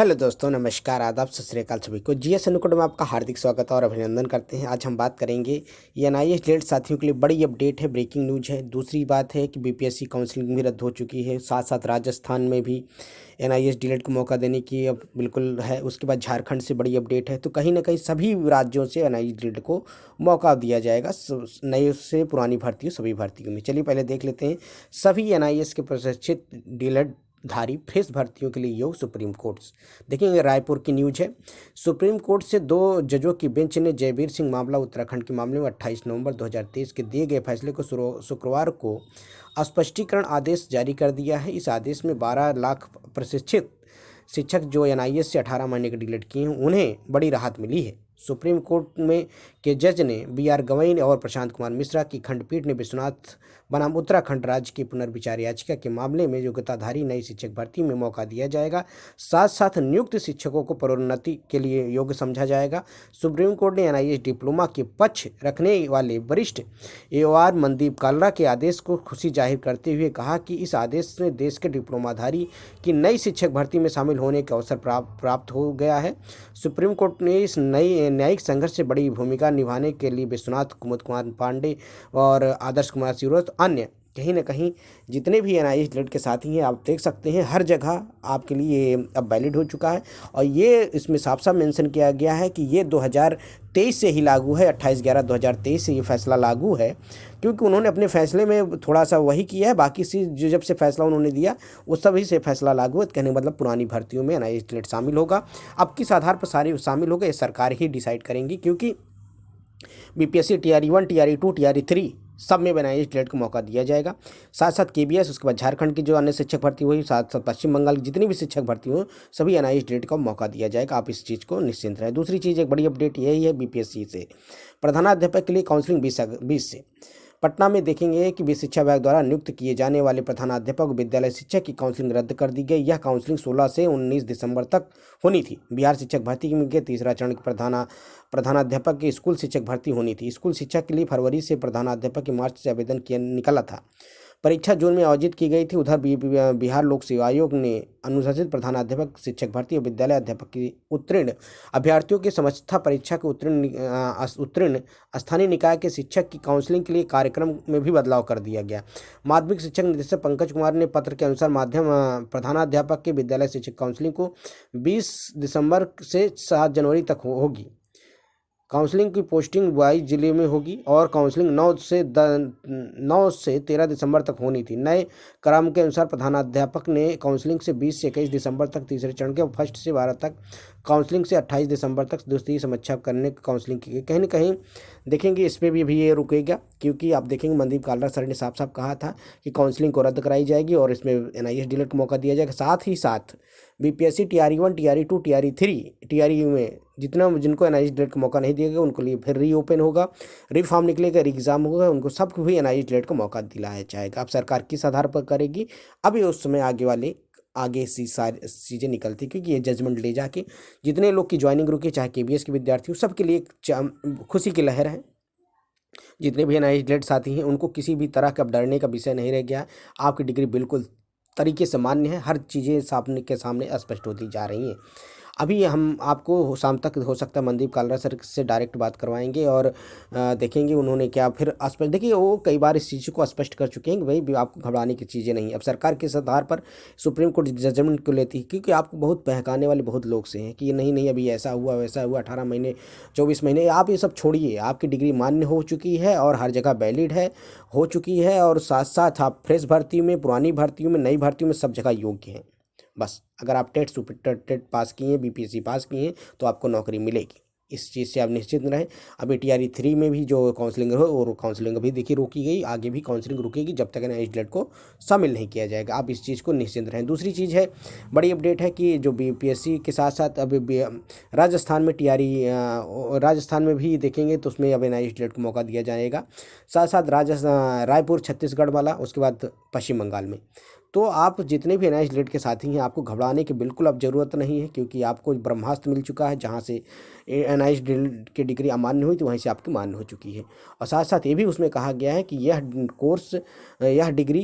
Hello दोस्तों, नमस्कार, आदाब, सत श्री अकाल सभी को। जीएस अनुकोड में आपका हार्दिक स्वागत और अभिनंदन करते हैं। आज हम बात करेंगे, ये एनआईएस डेट साथियों के लिए बड़ी अपडेट है, ब्रेकिंग न्यूज़ है। दूसरी बात है कि बीपीएससी काउंसलिंग भी रद्द हो चुकी है। साथ साथ राजस्थान में भी एनआईएस डीलेट को मौका देने की अब बिल्कुल है। उसके बाद झारखंड से बड़ी अपडेट है। तो कहीं ना कहीं सभी राज्यों से एनआईएस डीलेट को मौका दिया जाएगा, नए से पुरानी भर्तियों सभी भर्तियों में। चलिए पहले देख लेते हैं सभी एनआईएस के प्रशिक्षित डीलेट धारी फेस भर्तियों के लिए योग सुप्रीम कोर्ट। देखेंगे रायपुर की न्यूज है। सुप्रीम कोर्ट से 2 जजों की बेंच ने जयवीर सिंह मामला उत्तराखंड के मामले में 28 नवंबर 2023 के दिए गए फैसले को शुक्रवार को स्पष्टीकरण आदेश जारी कर दिया है। इस आदेश में 12 लाख प्रशिक्षित शिक्षक जो एनआईएस से 18 महीने के डीलेट किए हैं उन्हें बड़ी राहत मिली है। सुप्रीम कोर्ट में के जज ने बीआर गवई और प्रशांत कुमार मिश्रा की खंडपीठ ने विश्वनाथ बनाम उत्तराखंड राज्य की पुनर्विचार याचिका के मामले में योग्यताधारी नई शिक्षक भर्ती में मौका दिया जाएगा। साथ साथ नियुक्त शिक्षकों को पदोन्नति के लिए योग्य समझा जाएगा। सुप्रीम कोर्ट ने एनआईएस डिप्लोमा के पक्ष रखने वाले वरिष्ठ एओआर मनदीप कालरा के आदेश को खुशी जाहिर करते हुए कहा कि इस आदेश से देश के डिप्लोमाधारी की नई शिक्षक भर्ती में शामिल होने का अवसर प्राप्त हो गया है। सुप्रीम कोर्ट ने इस नई न्यायिक संघर्ष से बड़ी भूमिका निभाने के लिए विश्वनाथ कुमुद कुमार पांडे और आदर्श कुमार सिरोत अन्य कहीं ना कहीं जितने भी एनआईएस डीलेट के साथी हैं, आप देख सकते हैं हर जगह आपके लिए अब वैलिड हो चुका है। और ये इसमें साफ साफ मेंशन किया गया है कि ये 2023 से ही लागू है। 28/11/2023 से ये फैसला लागू है, क्योंकि उन्होंने अपने फैसले में थोड़ा सा वही किया है। बाकी सी जो जब से फैसला उन्होंने दिया उस सभी से फैसला लागू है। कहने का मतलब पुरानी भर्तियों में एनआईएस डीलेट शामिल होगा। अब किस आधार पर सारी शामिल होगा ये सरकार ही डिसाइड करेंगी, क्योंकि बीपीएससी टीआरई 1, टीआरई 2, टीआरई 3 सब में एनआईएस डीलेट को मौका दिया जाएगा। साथ साथ केबीएस, उसके बाद झारखंड की जो अन्य शिक्षक भर्ती हुई, साथ साथ पश्चिम बंगाल की जितनी भी शिक्षक भर्ती हो सभी एनआईएस डीलेट को मौका दिया जाएगा। आप इस चीज़ को निश्चिंत रहें। दूसरी चीज़, एक बड़ी अपडेट यही है बीपीएससी से प्रधानाध्यापक के लिए काउंसलिंग 20 से पटना में देखेंगे कि विशिक्षा विभाग द्वारा नियुक्त किए जाने वाले प्रधानाध्यापक विद्यालय शिक्षक की काउंसलिंग रद्द कर दी गई। यह काउंसलिंग 16 से 19 दिसंबर तक होनी थी। बिहार शिक्षक भर्ती के तीसरा चरण की प्रधानाध्यापक की स्कूल शिक्षक भर्ती होनी थी। स्कूल शिक्षक के लिए फरवरी से, प्रधानाध्यापक के मार्च से आवेदन किया निकला था। परीक्षा जून में आयोजित की गई थी। उधर बिहार लोक सेवा आयोग ने अनुसूचित प्रधानाध्यापक शिक्षक भर्ती और विद्यालय अध्यापक की उत्तीर्ण अभ्यर्थियों की समझता परीक्षा के उत्तीर्ण स्थानीय निकाय के शिक्षक की काउंसलिंग के लिए कार्यक्रम में भी बदलाव कर दिया गया। माध्यमिक शिक्षक निदेशक पंकज कुमार ने पत्र के अनुसार प्रधानाध्यापक के विद्यालय शिक्षक काउंसलिंग को 20 दिसंबर से 7 जनवरी तक होगी। काउंसलिंग की पोस्टिंग 22 जिले में होगी और काउंसलिंग 9 से 13 दिसंबर तक होनी थी। नए क्रम के अनुसार प्रधानाध्यापक ने काउंसलिंग से 20 से 21 दिसंबर तक तीसरे चरण के, फर्स्ट से 12 तक काउंसलिंग से 28 दिसंबर तक दूसरी समीक्षा करने की काउंसलिंग की गई। कहीं ना कहीं देखेंगे इस पर भी अभी ये रुकेगा, क्योंकि आप देखेंगे मनदीप कालरा सर ने साफ साफ कहा था कि काउंसलिंग को रद्द कराई जाएगी और इसमें एनआईएस डीलेट को मौका दिया जाएगा। साथ ही साथ BPSC TRE 1, TRE 2, TRE 3, TRE में जिनको एनआईएस डीलेट का मौका नहीं दिया गया उनके लिए फिर रीओपन होगा, रिफॉर्म निकलेगा, एग्जाम होगा, उनको सबको भी एनआईएस डीलेट का मौका दिलाया जाएगा। अब सरकार किस आधार पर करेगी, अभी उस समय आगे सी सारी चीज़ें निकलती, क्योंकि ये जजमेंट ले जाके जितने लोग की ज्वाइनिंग रुकी, चाहे केबीएस के विद्यार्थी हो, सबके लिए एक खुशी की लहर है। जितने भी एनआईएस डीलेट साथी हैं उनको किसी भी तरह का डरने का विषय नहीं रह गया। आपकी डिग्री बिल्कुल तरीके से मान्य है। हर चीज़ें सामने के सामने स्पष्ट होती जा रही हैं। अभी हम आपको शाम तक हो सकता है मनदीप कालरा सर से डायरेक्ट बात करवाएंगे और देखेंगे उन्होंने क्या फिर स्पष्ट। देखिए वो कई बार इस चीज़ को स्पष्ट कर चुके हैं कि भाई आपको घबराने की चीज़ें नहीं। अब सरकार किस आधार पर सुप्रीम कोर्ट जजमेंट को लेती है, क्योंकि आपको बहुत बहकाने वाले बहुत लोग से हैं कि ये नहीं अभी ऐसा हुआ वैसा हुआ, 18 महीने 24 महीने, आप ये सब छोड़िए। आपकी डिग्री मान्य हो चुकी है और हर जगह वैलिड हो चुकी है, और साथ साथ आप फ्रेश भर्ती में, पुरानी भर्तियों में, नई भर्तियों में सब जगह योग्य हैं। बस अगर आप टेट पास किए हैं, बीपीएससी पास किए हैं, तो आपको नौकरी मिलेगी। इस चीज़ से आप निश्चित रहें। अभी टीआरई 3 में भी जो काउंसलिंग हो और काउंसलिंग अभी देखिए रोकी गई, आगे भी काउंसलिंग रुकेगी जब तक एनआईएस डीलेट को शामिल नहीं किया जाएगा। आप इस चीज़ को निश्चिंत रहें। दूसरी चीज़ है, बड़ी अपडेट है कि जो बीपीएससी के साथ साथ अभी राजस्थान में राजस्थान में भी देखेंगे तो उसमें अब एनआईएस डीलेट को मौका दिया जाएगा। साथ साथ रायपुर छत्तीसगढ़ वाला, उसके बाद पश्चिम बंगाल में। तो आप जितने भी एनआईएस डीलेट के साथी हैं आपको घबराने की बिल्कुल अब ज़रूरत नहीं है, क्योंकि आपको ब्रह्मास्त्र मिल चुका है। जहां से एनआईएस डीलेट की डिग्री अमान्य हुई तो वहीं से आपकी मान्य हो चुकी है। और साथ साथ ये भी उसमें कहा गया है कि यह कोर्स, यह डिग्री,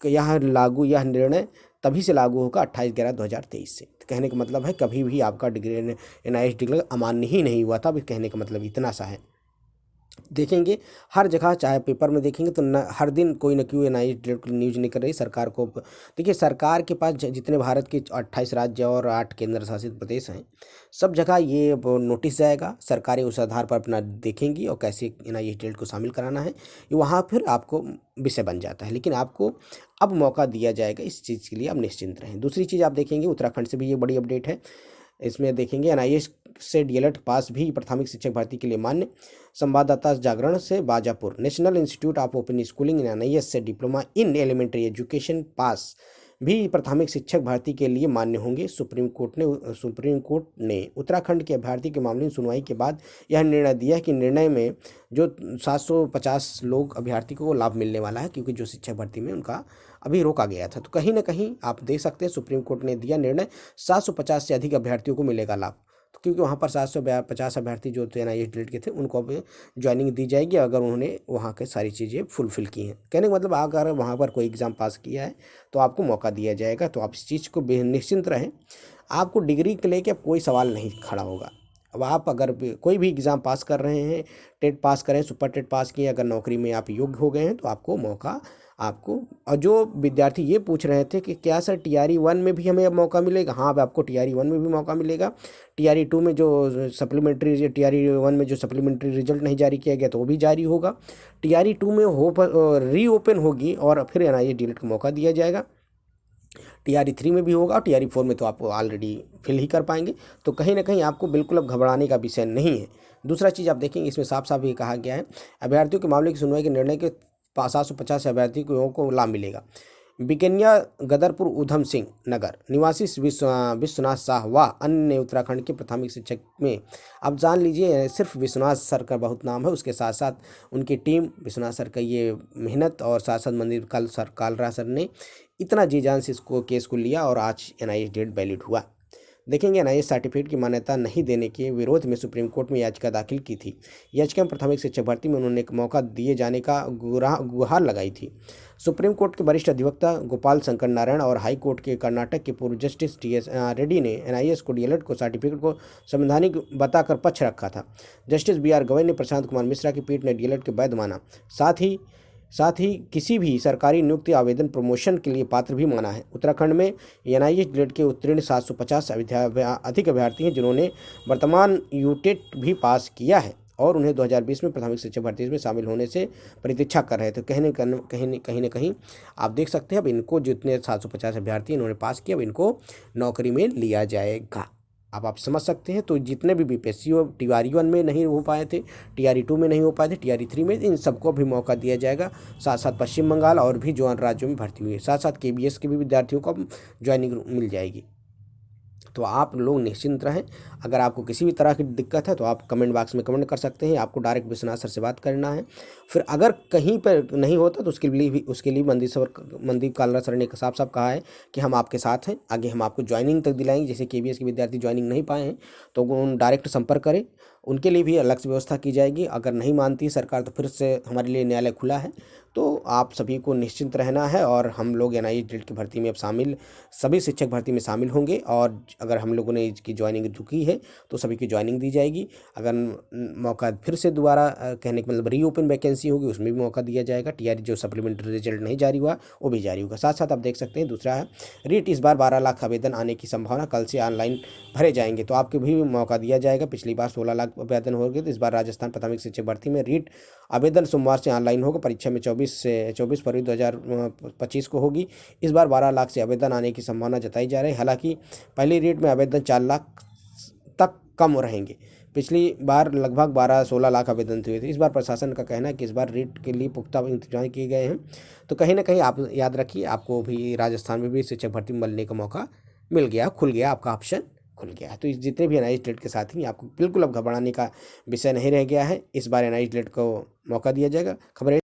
यह निर्णय तभी से लागू होगा 28/11/2023 से। कहने का मतलब है कभी भी आपका डिग्री NIH डिग्री अमान्य ही नहीं हुआ था। अब कहने का मतलब इतना सा है। देखेंगे हर जगह, चाहे पेपर में देखेंगे तो न हर दिन कोई न कोई NIH न्यूज़ निकल रही सरकार को। देखिए सरकार के पास जितने भारत के 28 राज्य और 8 केंद्र शासित प्रदेश हैं, सब जगह ये अब नोटिस जाएगा। सरकारें उस आधार पर अपना देखेंगी और कैसे NIH को शामिल कराना है, ये वहाँ फिर आपको विषय बन जाता है। लेकिन आपको अब मौका दिया जाएगा, इस चीज़ के लिए आप निश्चिंत रहें। दूसरी चीज़ आप देखेंगे उत्तराखंड से भी ये बड़ी अपडेट है। इसमें देखेंगे NIH से DLED पास भी प्राथमिक शिक्षक भर्ती के लिए मान्य। संवाददाता जागरण से Bajapur, national institute of open schooling NIH से diploma in elementary education pass भी प्राथमिक शिक्षक भर्ती के लिए मान्य होंगे। सुप्रीम कोर्ट ने उत्तराखंड के अभ्यर्थी के मामले में सुनवाई के बाद यह निर्णय दिया कि निर्णय में जो 750 लोग अभ्यर्थी को लाभ मिलने वाला है, क्योंकि जो शिक्षक भर्ती में उनका अभी रोका गया था। तो कहीं ना कहीं आप देख सकते हैं सुप्रीम कोर्ट ने दिया निर्णय, 750 से अधिक अभ्यर्थियों को मिलेगा लाभ। तो क्योंकि वहाँ पर 750 अभ्यर्थी जो थे NIH के थे, उनको अब ज्वाइनिंग दी जाएगी अगर उन्होंने वहाँ के सारी चीज़ें फुलफ़िल की हैं। कहने का मतलब अगर वहाँ पर कोई एग्ज़ाम पास किया है तो आपको मौका दिया जाएगा। तो आप इस चीज़ को निश्चिंत रहें, आपको डिग्री के लेके कोई सवाल नहीं खड़ा होगा। अब आप अगर कोई भी एग्ज़ाम पास कर रहे हैं, टेट पास करें, सुपर टेट पास किए, अगर नौकरी में आप योग्य हो गए हैं तो आपको मौका आपको। और जो विद्यार्थी ये पूछ रहे थे कि क्या सर TRE 1 में भी हमें अब मौका मिलेगा, हाँ अब आपको TRE 1 में भी मौका मिलेगा। TRE 2 में जो सप्लीमेंट्री TRE 1 में जो सप्लीमेंट्री रिजल्ट नहीं जारी किया गया तो वो भी जारी होगा। TRE 2 में रीओपन होगी और फिर NIH DLED का मौका दिया जाएगा। TRE 3 में भी होगा और TRE 4 में तो आप ऑलरेडी फिल ही कर पाएंगे। तो कहीं ना कहीं आपको बिल्कुल अब घबराने का विषय नहीं है। दूसरा चीज़ आप देखेंगे इसमें साफ साफ ये कहा गया है, अभ्यर्थियों के मामले की सुनवाई के निर्णय के 750 अभ्यर्थियों को लाभ मिलेगा। बिकनिया गदरपुर उधम सिंह नगर निवासी विश्वनाथ शाह व अन्य उत्तराखंड के प्राथमिक शिक्षक में, अब जान लीजिए सिर्फ विश्वनाथ सर का बहुत नाम है, उसके साथ साथ उनकी टीम, विश्वनाथ सर का ये मेहनत और साथ साथ मंदिर कालरा सर ने इतना जी जान से इसको केस को लिया और आज NIH डेट वैलिड हुआ। देखेंगे NIH सर्टिफिकेट की मान्यता नहीं देने के विरोध में सुप्रीम कोर्ट में याचिका दाखिल की थी। याचिका में प्राथमिक शिक्षक भर्ती में उन्होंने एक मौका दिए जाने का गुहार लगाई थी। सुप्रीम कोर्ट के वरिष्ठ अधिवक्ता गोपाल शंकर नारायण और हाई कोर्ट के कर्नाटक के पूर्व जस्टिस TS रेड्डी ने NIH को DLED को सर्टिफिकेट को संवैधानिक बताकर पक्ष रखा था। जस्टिस BR गवई ने प्रशांत कुमार मिश्रा की पीठ ने DLED के वैध माना, साथ ही किसी भी सरकारी नियुक्ति आवेदन प्रमोशन के लिए पात्र भी माना है। उत्तराखंड में NIH DLED के उत्तीर्ण 750 अधिक अभ्यर्थी हैं जिन्होंने वर्तमान UTET भी पास किया है और उन्हें 2020 में प्राथमिक शिक्षक भर्ती में शामिल होने से प्रतीक्षा कर रहे थे। कहीं ना कहीं आप देख सकते हैं अब इनको जितने 750 अभ्यर्थी इन्होंने पास किया, अब इनको नौकरी में लिया जाएगा। अब आप समझ सकते हैं। तो जितने भी BPSC TRE 1 में नहीं हो पाए थे, TRE 2 में नहीं हो पाए थे, TRE 3 में, इन सबको भी मौका दिया जाएगा। साथ साथ पश्चिम बंगाल और भी जो अन्य राज्यों में भर्ती हुई है, साथ साथ KBS के भी विद्यार्थियों को ज्वाइनिंग मिल जाएगी। तो आप लोग निश्चिंत रहें। अगर आपको किसी भी तरह की दिक्कत है तो आप कमेंट बॉक्स में कमेंट कर सकते हैं। आपको डायरेक्ट विश्वनाथ सर से बात करना है। फिर अगर कहीं पर नहीं होता तो उसके लिए मनदीप कालरा सर ने साफ साफ कहा है कि हम आपके साथ हैं, आगे हम आपको ज्वाइनिंग तक दिलाएंगे। जैसे KBS के विद्यार्थी ज्वाइनिंग नहीं पाए हैं तो उन डायरेक्ट संपर्क करें, उनके लिए भी अलग से व्यवस्था की जाएगी। अगर नहीं मानती सरकार तो फिर से हमारे लिए न्यायालय खुला है। तो आप सभी को निश्चिंत रहना है और हम लोग NIH DLED की भर्ती में अब सभी शिक्षक भर्ती में शामिल होंगे। और अगर हम लोगों ने इसकी ज्वाइनिंग रुकी है तो सभी की ज्वाइनिंग दी जाएगी। अगर मौका फिर से दोबारा कहने का मतलब रीओपन वैकेंसी होगी उसमें भी मौका दिया जाएगा। TRE जो सप्लीमेंट्री रिजल्ट नहीं जारी हुआ वो भी जारी होगा। साथ साथ आप देख सकते हैं दूसरा है रीट, इस बार 12 लाख आवेदन आने की संभावना, कल से ऑनलाइन भरे जाएंगे तो आपको भी मौका दिया जाएगा। पिछली बार 16 लाख आवेदन हो गए, तो इस बार राजस्थान प्राथमिक शिक्षक भर्ती में रीट आवेदन सोमवार से ऑनलाइन होगा। परीक्षा में 24 फरवरी 2025 को होगी। इस बार 12 लाख से आवेदन आने की संभावना जताई जा रही है। हालांकि पहली रीट में आवेदन 4 लाख तक कम रहेंगे। पिछली बार लगभग 12-16 लाख आवेदन हुए थे। इस बार प्रशासन का कहना है कि इस बार रीट के लिए पुख्ता इंतजाम किए गए हैं। तो कहीं ना कहीं आप याद रखिए, आपको भी राजस्थान में भी शिक्षक भर्ती मिलने का मौका मिल गया, खुल गया, आपका ऑप्शन खुल गया। तो इस जितने भी NIH DLED के साथी आपको बिल्कुल अब घबराने का विषय नहीं रह गया है। इस बार NIH DLED को मौका दिया जाएगा। खबरें